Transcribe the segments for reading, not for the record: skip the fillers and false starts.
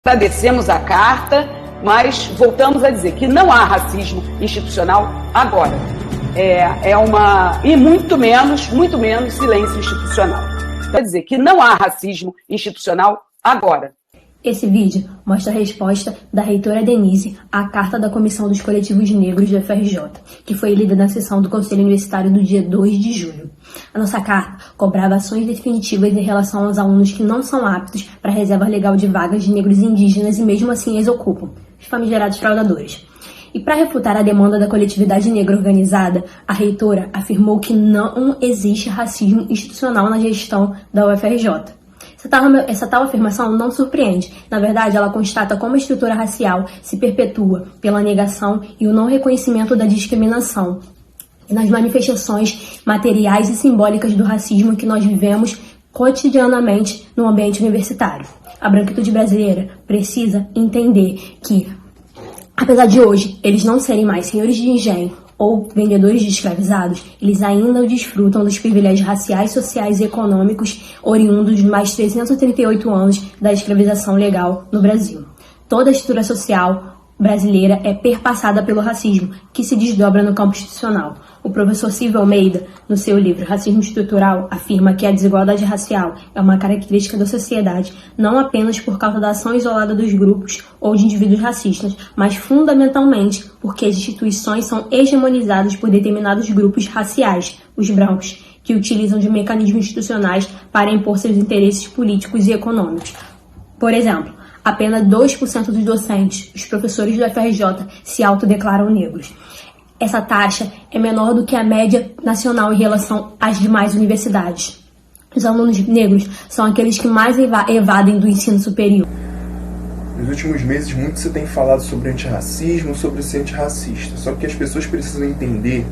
Agradecemos a carta, mas voltamos a dizer que não há racismo institucional agora. E muito menos silêncio institucional. Quer dizer que não há racismo institucional agora. Esse vídeo mostra a resposta da reitora Denise à carta da Comissão dos Coletivos Negros do FRJ, que foi lida na sessão do Conselho Universitário do dia 2 de julho. A nossa carta cobrava ações definitivas em relação aos alunos que não são aptos para a reserva legal de vagas de negros e indígenas e mesmo assim eles ocupam, os famigerados fraudadores. E para refutar a demanda da coletividade negra organizada, a reitora afirmou que não existe racismo institucional na gestão da UFRJ. Essa tal afirmação não surpreende. Na verdade, ela constata como a estrutura racial se perpetua pela negação e o não reconhecimento da discriminação e nas manifestações materiais e simbólicas do racismo que nós vivemos cotidianamente no ambiente universitário. A branquitude brasileira precisa entender que, apesar de hoje eles não serem mais senhores de engenho ou vendedores de escravizados, eles ainda desfrutam dos privilégios raciais, sociais e econômicos oriundos de mais de 338 anos da escravização legal no Brasil. Toda a estrutura social brasileira é perpassada pelo racismo, que se desdobra no campo institucional. O professor Silvio Almeida, no seu livro Racismo Estrutural, afirma que a desigualdade racial é uma característica da sociedade, não apenas por causa da ação isolada dos grupos ou de indivíduos racistas, mas fundamentalmente porque as instituições são hegemonizadas por determinados grupos raciais, os brancos, que utilizam de mecanismos institucionais para impor seus interesses políticos e econômicos. Por exemplo, apenas 2% dos docentes, os professores do FRJ, se autodeclaram negros. Essa taxa é menor do que a média nacional em relação às demais universidades. Os alunos negros são aqueles que mais evadem do ensino superior. Nos últimos meses, muito se tem falado sobre antirracismo, sobre ser antirracista. Só que as pessoas precisam entender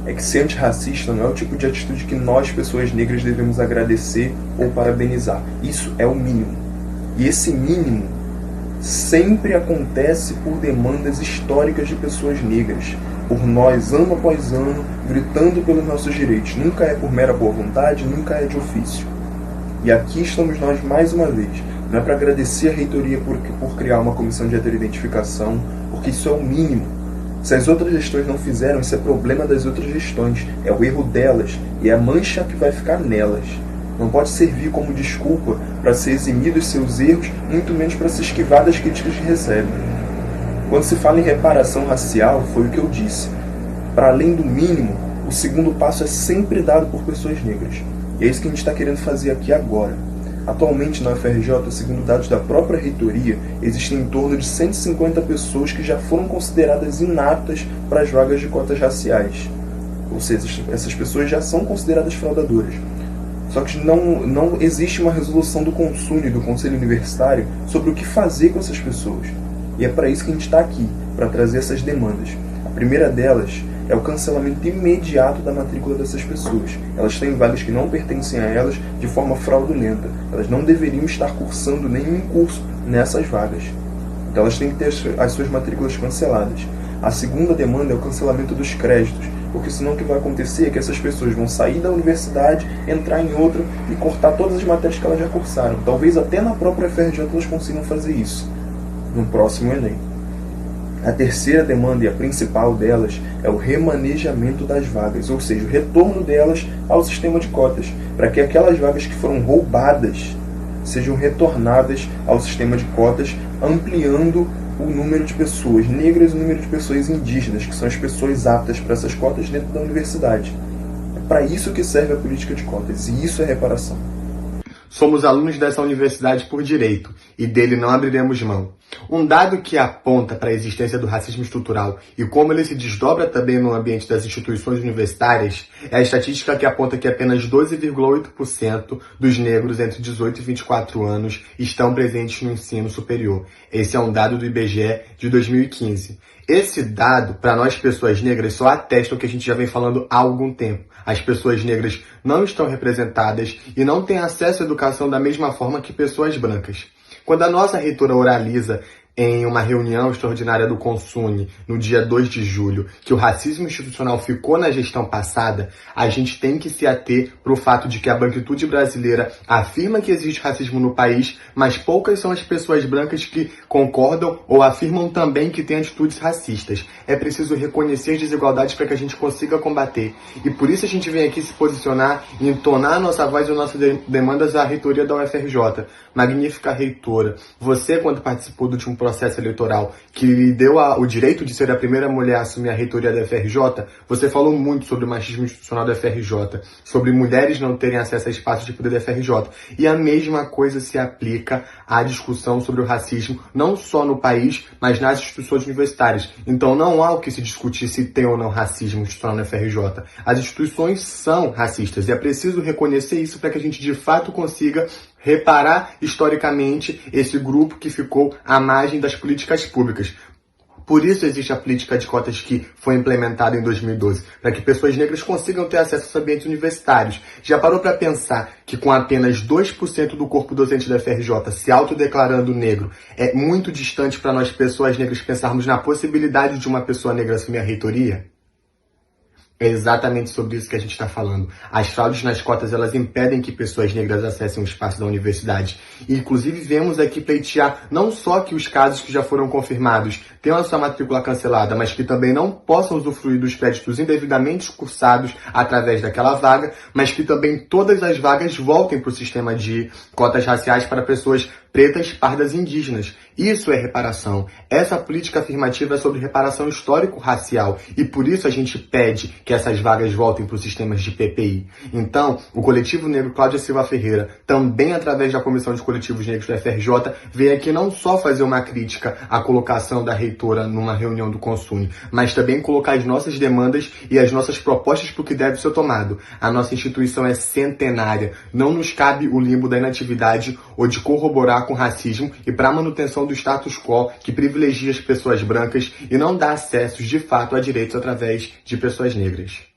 é que ser antirracista não é o tipo de atitude que nós, pessoas negras, devemos agradecer ou parabenizar. Isso é o mínimo. E esse mínimo sempre acontece por demandas históricas de pessoas negras, por nós, ano após ano, gritando pelos nossos direitos. Nunca é por mera boa vontade, nunca é de ofício. E aqui estamos nós mais uma vez. Não é para agradecer a reitoria por criar uma comissão de heteroidentificação, porque isso é o mínimo. Se as outras gestões não fizeram, isso é problema das outras gestões. É o erro delas e é a mancha que vai ficar nelas. Não pode servir como desculpa para se eximir dos seus erros, muito menos para se esquivar das críticas que recebem. Quando se fala em reparação racial, foi o que eu disse. Para além do mínimo, o segundo passo é sempre dado por pessoas negras. E é isso que a gente está querendo fazer aqui agora. Atualmente na UFRJ, segundo dados da própria reitoria, existem em torno de 150 pessoas que já foram consideradas inaptas para as vagas de cotas raciais. Ou seja, essas pessoas já são consideradas fraudadoras. Só que não existe uma resolução do CONSUNE, do Conselho Universitário, sobre o que fazer com essas pessoas. E é para isso que a gente está aqui, para trazer essas demandas. A primeira delas é o cancelamento imediato da matrícula dessas pessoas. Elas têm vagas que não pertencem a elas de forma fraudulenta. Elas não deveriam estar cursando nenhum curso nessas vagas. Então elas têm que ter as suas matrículas canceladas. A segunda demanda é o cancelamento dos créditos, porque senão o que vai acontecer é que essas pessoas vão sair da universidade, entrar em outra e cortar todas as matérias que elas já cursaram. Talvez até na própria FRJ elas consigam fazer isso no próximo Enem. A terceira demanda e a principal delas é o remanejamento das vagas, ou seja, o retorno delas ao sistema de cotas, para que aquelas vagas que foram roubadas sejam retornadas ao sistema de cotas, ampliando o número de pessoas negras e o número de pessoas indígenas, que são as pessoas aptas para essas cotas dentro da universidade. É para isso que serve a política de cotas, e isso é reparação. Somos alunos dessa universidade por direito, e dele não abriremos mão. Um dado que aponta para a existência do racismo estrutural e como ele se desdobra também no ambiente das instituições universitárias é a estatística que aponta que apenas 12,8% dos negros entre 18 e 24 anos estão presentes no ensino superior. Esse é um dado do IBGE de 2015. Esse dado, para nós pessoas negras, só atesta o que a gente já vem falando há algum tempo. As pessoas negras não estão representadas e não têm acesso à educação da mesma forma que pessoas brancas. Quando a nossa reitora oraliza em uma reunião extraordinária do Consune, no dia 2 de julho, que o racismo institucional ficou na gestão passada, a gente tem que se ater para o fato de que a branquitude brasileira afirma que existe racismo no país, mas poucas são as pessoas brancas que concordam ou afirmam também que têm atitudes racistas. É preciso reconhecer as desigualdades para que a gente consiga combater. E por isso a gente vem aqui se posicionar e entonar a nossa voz e nossas demandas à reitoria da UFRJ. Magnífica reitora, você, quando participou do último processo eleitoral que lhe deu o direito de ser a primeira mulher a assumir a reitoria da UFRJ, você falou muito sobre o machismo institucional da UFRJ, sobre mulheres não terem acesso a espaços de poder da UFRJ. E a mesma coisa se aplica à discussão sobre o racismo, não só no país, mas nas instituições universitárias. Então não há o que se discutir se tem ou não racismo institucional na UFRJ. As instituições são racistas e é preciso reconhecer isso para que a gente de fato consiga reparar historicamente esse grupo que ficou à margem das políticas públicas. Por isso existe a política de cotas que foi implementada em 2012, para que pessoas negras consigam ter acesso aos ambientes universitários. Já parou para pensar que com apenas 2% do corpo docente da UFRJ se autodeclarando negro, é muito distante para nós pessoas negras pensarmos na possibilidade de uma pessoa negra assumir a reitoria? É exatamente sobre isso que a gente está falando. As fraudes nas cotas, elas impedem que pessoas negras acessem o espaço da universidade. E, inclusive, vemos aqui pleitear não só que os casos que já foram confirmados tenham a sua matrícula cancelada, mas que também não possam usufruir dos créditos indevidamente cursados através daquela vaga, mas que também todas as vagas voltem para o sistema de cotas raciais para pessoas pretas, pardas e indígenas. Isso é reparação. Essa política afirmativa é sobre reparação histórico-racial e por isso a gente pede que essas vagas voltem para os sistemas de PPI. Então, o Coletivo Negro Cláudia Silva Ferreira, também através da Comissão de Coletivos Negros da FRJ, veio aqui não só fazer uma crítica à colocação da reitora numa reunião do Consune, mas também colocar as nossas demandas e as nossas propostas para o que deve ser tomado. A nossa instituição é centenária. Não nos cabe o limbo da inatividade ou de corroborar com racismo e para a manutenção do status quo que privilegia as pessoas brancas e não dá acessos de fato a direitos através de pessoas negras.